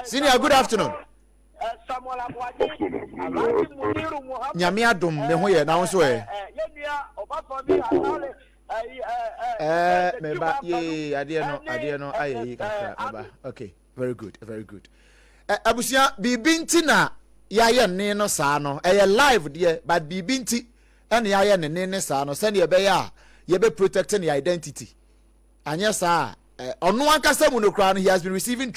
Senior, good afternoon. Nyame adom me ho ye na wo so meba ye ade no ayi kakra meba. Okay, very good, very good. Abusia bibinti na ya ye ne no saa no live de but bibinti ene ya ye ne saa no se ne ye be ya ye be protecting your identity. Anya saa onu ankasa mu no kra no, he has been receiving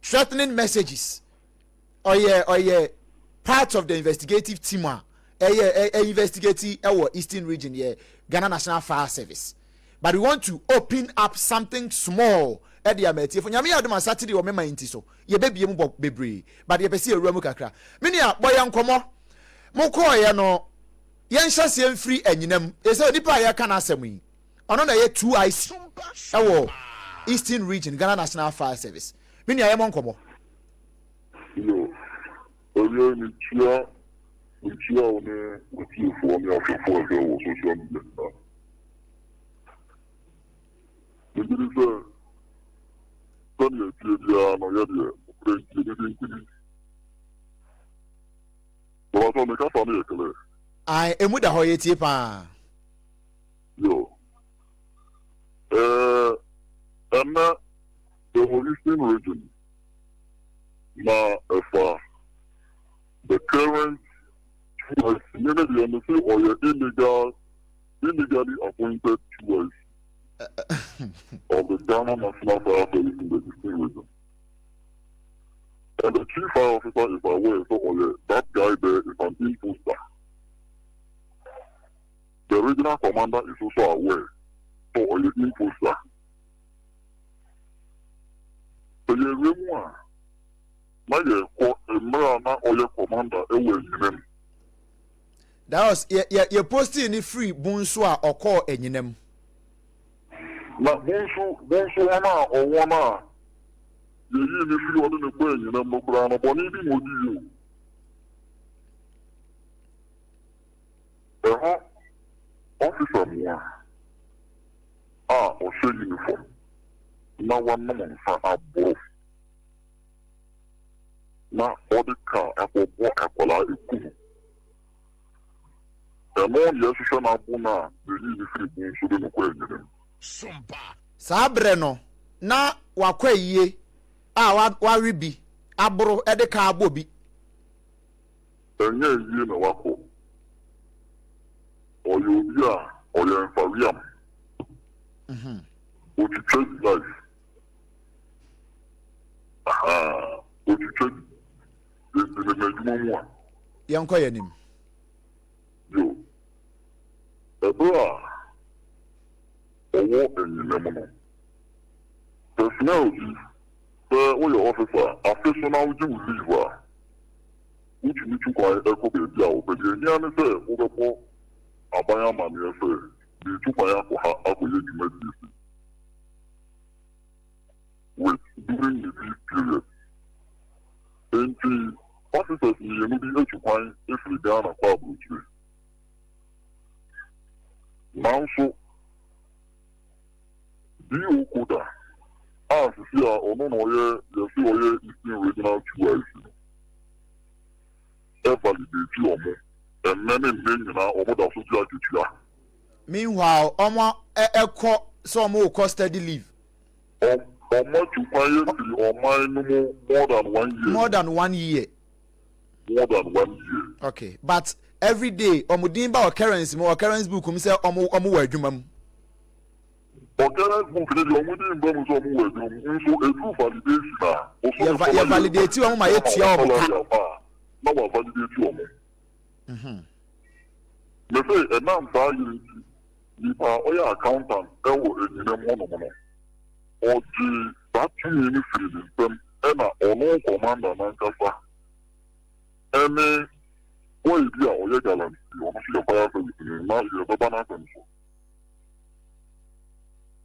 threatening messages. Or yeah, part of the investigative team. Investigating our Eastern region, Ghana National Fire Service. But we want to open up something small at the Amity. For Yami Adama Saturday or Mema Intiso, ye baby bebre, but ye see a Romukakra. Many are boy young como Moko yano Yansha free and yinem. Is a nipa ya can answer me. Another year 2 eyes. Our Eastern region, Ghana National Fire Service. Many are among como. No. Earlier in the year, on the team for me after 4 years was social media. The minister, Tony, no, but I make a family clear. I am with the Hoyeti pa. Yo. And the Eastern region. Now, if the current community and the say or your illegally appointed choice of the Ghana National Fire Service in the Eastern region. And the chief fire officer is aware, so or that guy there is an imposter. The regional commander is also aware, so or your imposter. So you remember. That was you're posting any free Bonswa or call any name. Not Bonswana or Wana. You hear me on the brain, you know, Brown, but even with you. Officer, or show uniform. Now one moment for above. Na odi ka akobo akola iku emo yesu na buna de yi free bun so no kwa nyere somba sabre no na wakwa yie wa rebi abro ede ka abobi enye yie na wako oyo bia oyo enfariam o ti change life o ti change Yanko yanim. Yo. Ebra. Owo enyinemono. Personnel your officer, official do leave. Which you need to go and echo the deal, but you nearly say, Ogapo, Abaya Mania say, the two Payako have a with during the period. And the officers you need to find if we down a problem tree. Now so you could ask here or no you see Eastern regional choice. Validate you and many men now over the social. Meanwhile, echo some more custody leave. Or much you find or mine more than 1 year. More than 1 year. More than 1 year. Okay, but every day, Omudimba occurrence, more occurrence book, say Omu Wajumam. Occurrence book, Omudimba so a true validation. You validate you on my ATM. No one validate you. They say a man value if our accountant ever in them or the that you freedom and or no commander Nankasa. Any way be or your gallant, you want to see a fire service, now you're the banana.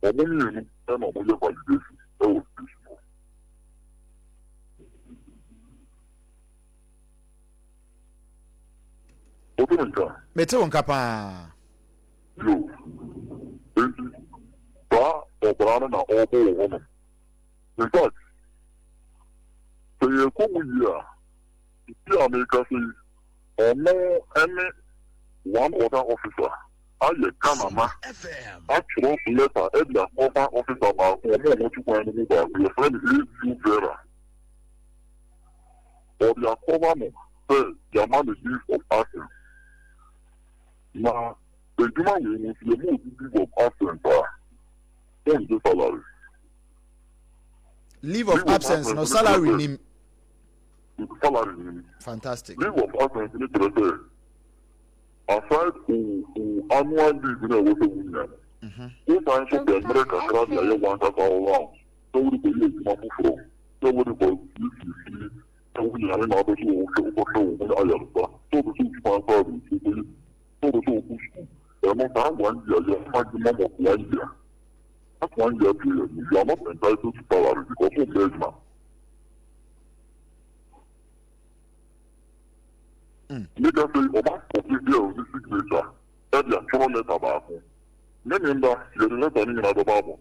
Or when you and or your validation, that was peaceful. Meto nkapa. Yo. Ba obrana na obo woman. In fact, come here. Here America say, or no any one other officer. I Canada. Actual letter, every other officer about what you want to do. Your friend is you Vera. Or the government say the man is use of accent. Now, the human is the most use of accent. On the salary. Leave of absence, no salary name. Salary name. Fantastic. Leave of absence, you need to say. Aside who annual leave in a way to win. If I should be America, I want to go around. So we will use my phone. So we will use so we are in order to show I am so the super party. So the super. And not 1 year, you have maximum of 1 year. That's 1 year period. You are not entitled to salary because of measurement. Nigga say, Oba, of this year of this signature, that you are throwing letter about. Remember, you are the letter in the Bible.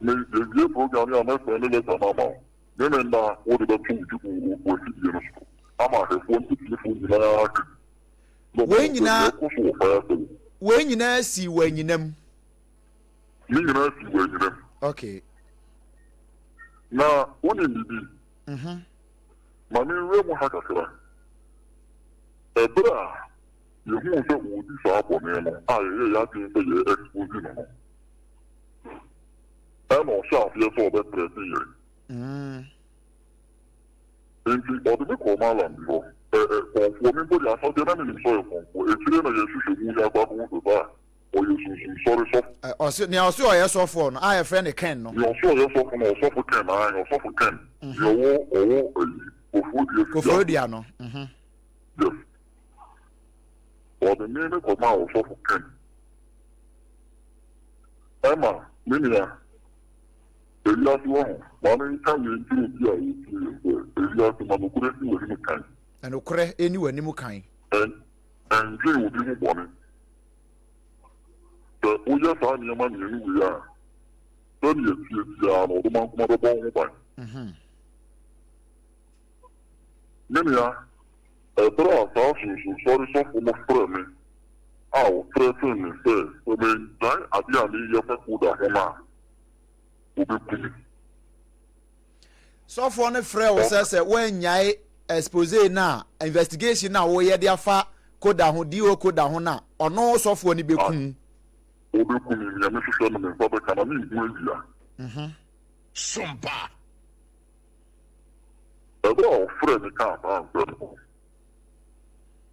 The year program, you are not for any letter now. Remember, what the two people who see the I'm a phone to the when you know, see when you know. Okay. Now, what in the Mammy Remo Hackasra. A bra, you move up with this up on him. I think the exposing. I'm all sharp, yes, all that pressing. And the other Comalan before. For me, but I thought the enemy soil for a trainer, you should move up to buy. Or you sorry, so. Also, now, so I saw for I have friend Ken. You're sure you're so from also for Ken, I am also for Ken. You're Kofodiano. Yes. Or the name of my also for Ken. Emma, Minia. The last one, one can you do the last manipulation with him kind. And Okre anywhere Nimukai. And Jay will be one. The Uya Tanya man, we are. Then you or the monk mother bone. Minia, a bra thousand, sorry, so for my friend. I'll threaten me, say, when I at the end of the Kuda. So for one friend says when yai expose na investigation na wo ye dia fa koda ho di o koda ho na ono so for ni bekun obekun ya me hwehwe no me fa be kana me hu awia sompa ebo friend ka ba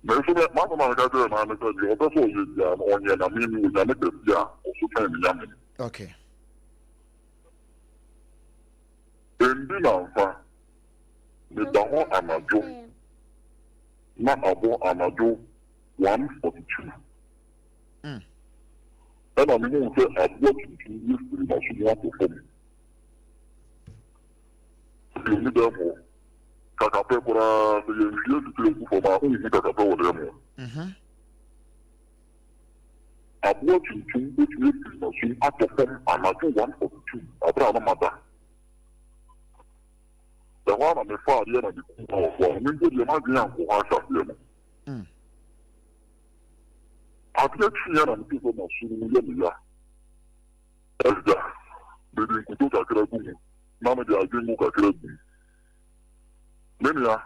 me so me ma ma ga de na me ka di obo so ye dia no onye na me ni ya me de dia o so kan mi ya me okay. Endi na nfa ni daho anajo na abo anajo 142 ẹna mi mú sẹ abo tuntun ní siri na so wọn kò fọm èmi dẹ mọ kakapẹ koraa sẹ yẹn fi esi tiri ekú fọm a ó yìí kakapẹ wọ dẹ mọ abo tuntun ní siri na so atọ fọm anajo 142 abúlé anamada. The one on the far end of the cool, I mean, the Magian who has a film. I've let you and people must soon let me laugh. As that, they didn't go to a crab. None of the idea of a crab. Many are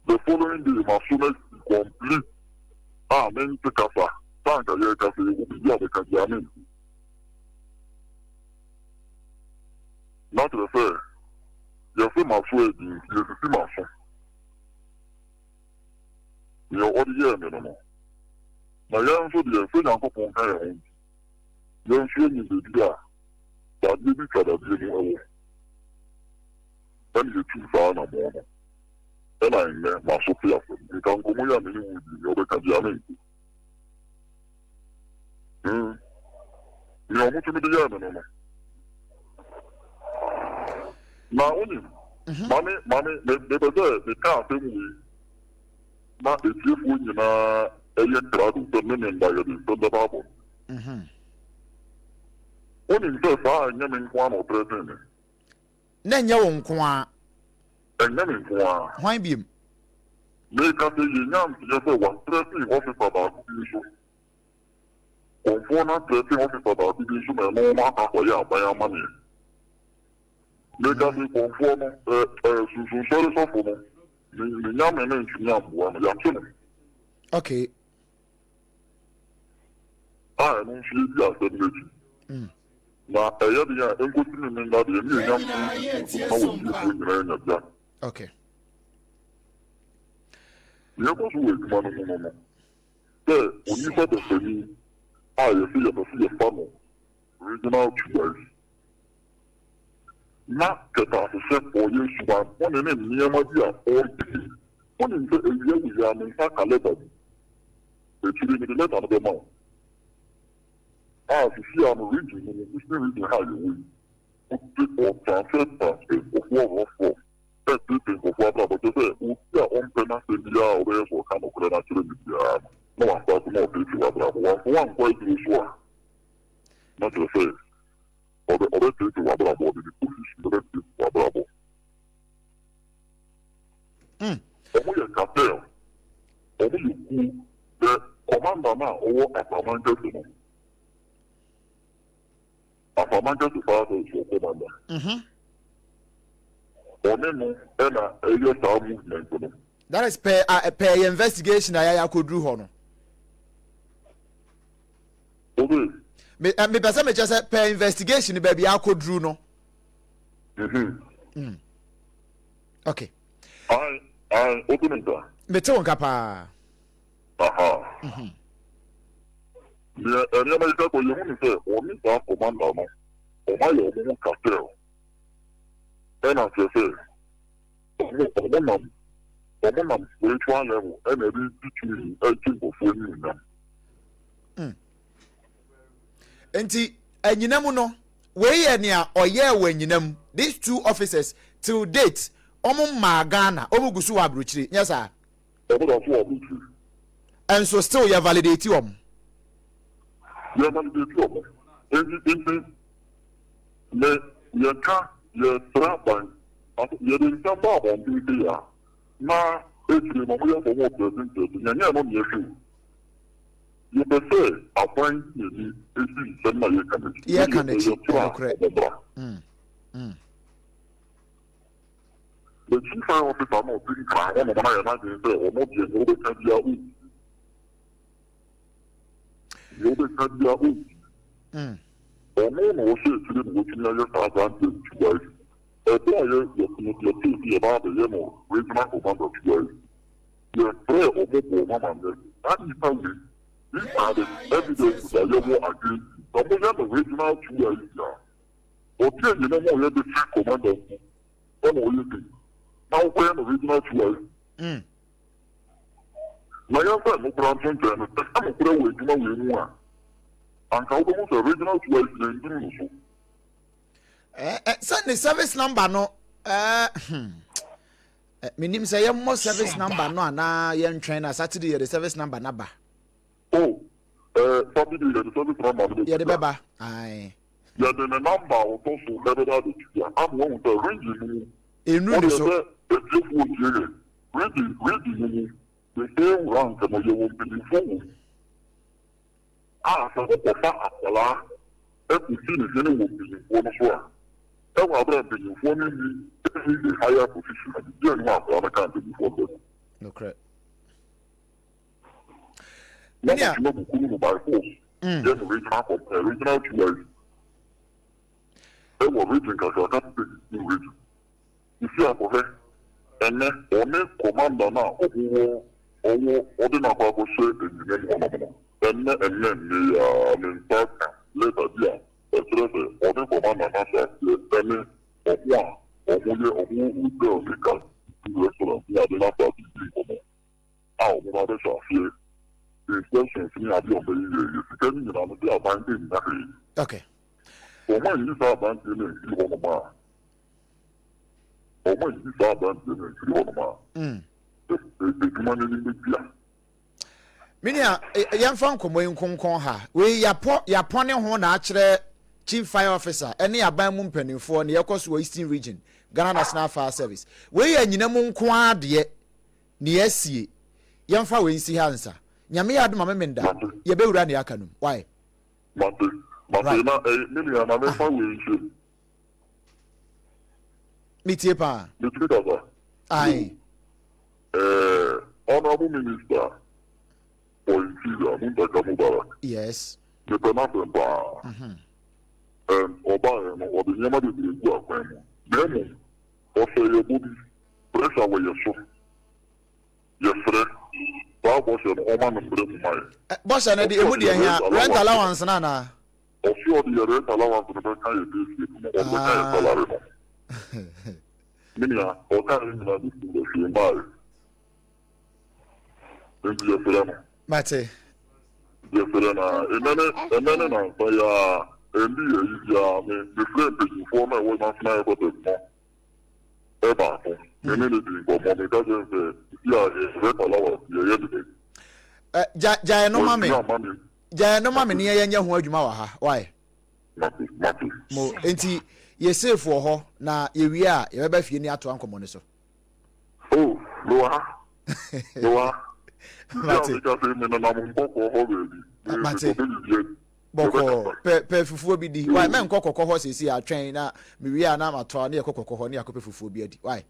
the following day, my soon complete. Ah, men to Kaffa, Tanka, Yaka, will be the other Kajamin. Not the fair. You see my friend, you see my son. You're all the year, no. My young friend, you're saying I'm going to home. Young friend, you did that. But you did that, you know. Then you choose on a moment. Then I met my Sophia. You can go more than you would be able to. You're much of the year, no. Na only money, the car thing not the chief when you know a crowd of the men by the Bible. Only just I am in one or present. na nya wo nko a enye me nko a hwan biem me ka se yenyam je se wa stressing officer ba ku so konfo na stressing officer ba ku so me no ma ka ko ya ba ya ma me ka se konfo no su sori so fo no me nyam me ntumi amboa me ya tunu okay no shi ya se meji na eya de ya enkosi me na de me nyam na wo ji ko nyina nya bia okay ye ko su we kuma no te oni fa de fani ye fi fa no regional chiefs na ke ta se po ye suba woni ne ni ma dia o ti woni nse ewie wi ya ne fa kaleta e ti ni de leta no be ma fi am region ni region ha ye wi o transfer of everything of what about the say on penalty dia o be so kan ko na tire bi ya no wa fa no be ti wa bra one quite so na to say o be ti wa bra bo di position be ti wa bra bo o mo ye capel o mo ye ku the commander na o apamanta no apamanta to fa so commander movement. That is per investigation I could do hono. Okay. Me person me just say per investigation baby I could do no. Okay. I open it. Me te won kapa. Aha. Me America ko ye hu say o mi ta commander no. O ma ye o mu cartel. And I say, I'm spiritual level, and I read between a people for you. Enti, enyinam no, we ye nia oye we enyinam. These two officers till date, omo ma Ghana, omo gusu wa abrochiri. Yes sir. And so still you validate you. You validate you. And you can't. Ye traban ye de tamba ba ndi ya na etiri mo ya mo president nya no me efu ye be say appoint ni esi sema ye kan the chief officer no tin kra o mo na ya na de say o mo je no be kan dia u yo be kan dia u ọmọ na ọsẹ ìtìlẹ ní wọ́n ti ní ayé sáà bá ń tẹ ìtura yìí ẹgbẹ́ ayé yẹtí ìdí ẹ̀ bá bẹ̀ yẹ mọ̀ regional commander ìtura yìí yẹ fẹ́ ọmọ bọ̀ ọmọ màá mẹ́ láti ìta wí nípa rẹ̀ evidence ayé wọ́n àgbẹ̀ ọmọ yẹ mọ̀ regional ìtura yìí yà ọtí ẹ̀yìn náà wọ́n yẹ bí chief commander ọmọ oyè dè náà wọ́n yẹ mọ̀ regional ìtura yìí. na yẹn fẹ́ mo kura tó ń tẹ̀ ẹ̀ mo kura wọ ìdúmọ̀ wọ̀ ẹ̀mú à. And how do you original choice send the service number no minim say your service number no na yen trainer Saturday the service number number Saturday the service number yeah the baba aye yeah the number o to so level that you am one with the range enu so range the same rank na you will be before so ko fa akola e ku si ni ne wo bi wo no so a e wa abra bi wo ni ni higher position and the no akola kan bi wo no correct yeah no ku no by force just regional choice e wo region ka so ka bi ni region isi akofe ene one commander na owo odina kwa ko se engineer mo and then talk later dia etrese odi commander na sa tele okwa omuye omu udo nika restaurant ya de la party komo mo na be so fie the question ni abi o be ye sikani ni na mo dia ban din na he okay o ma ni sa ban din ni o mo ma o ma ni sa ban din ni o mo ma the dia Minia yɛmfa nkɔmmɔ yi nkonkɔn ha wei yapɔ ne ho na akyerɛ chief fire officer any aban mu mpanimfoɔ ne yɛkɔ so Eastern region Ghana National Fire Service we yɛ nyina mu nko adeɛ ne yɛsie yɛmfa we nsi hansa nyame yɛ adoma memenda yɛbɛwura ne aka no why mate na mimi ya na mefa we nsi metie pa metie dada ai honorable minister for interior Muntaka Mubarak yes the penalty ba ọba no ọdị nyama de bi egu akwan mu demo ọsẹ yẹ bobi pressure wọ yẹ so yẹ frẹ saa bọsẹ no ọma no mbere mu mayẹ. bọsẹ no de emu de ẹhia rent allowance na na. ọsẹ ọdị yẹ rent allowance no bẹ ka yẹ bẹsi mu ọbẹ ka yẹ salary no minia ọka yẹ nyina de si bẹ fi mbaayẹ nti yẹ frẹ no. mate. yẹ frẹ na ẹnẹne na nsa ya. And the friend is for my one of my brother. Eba, and anything for mommy doesn't say, yeah, it's red allowance. Jaya no mammy. Jaya no mammy near your home. Why? Mo, enti, ye say for her, na ye are, you ever feel near to Uncle Moniso. Oh, Loa, Loa, Mate. Boko pe fufuo bi di why men kokoko ho sesi atwen na me wi na matwa na ye kokoko ho na yakopɛ fufuo bi adi why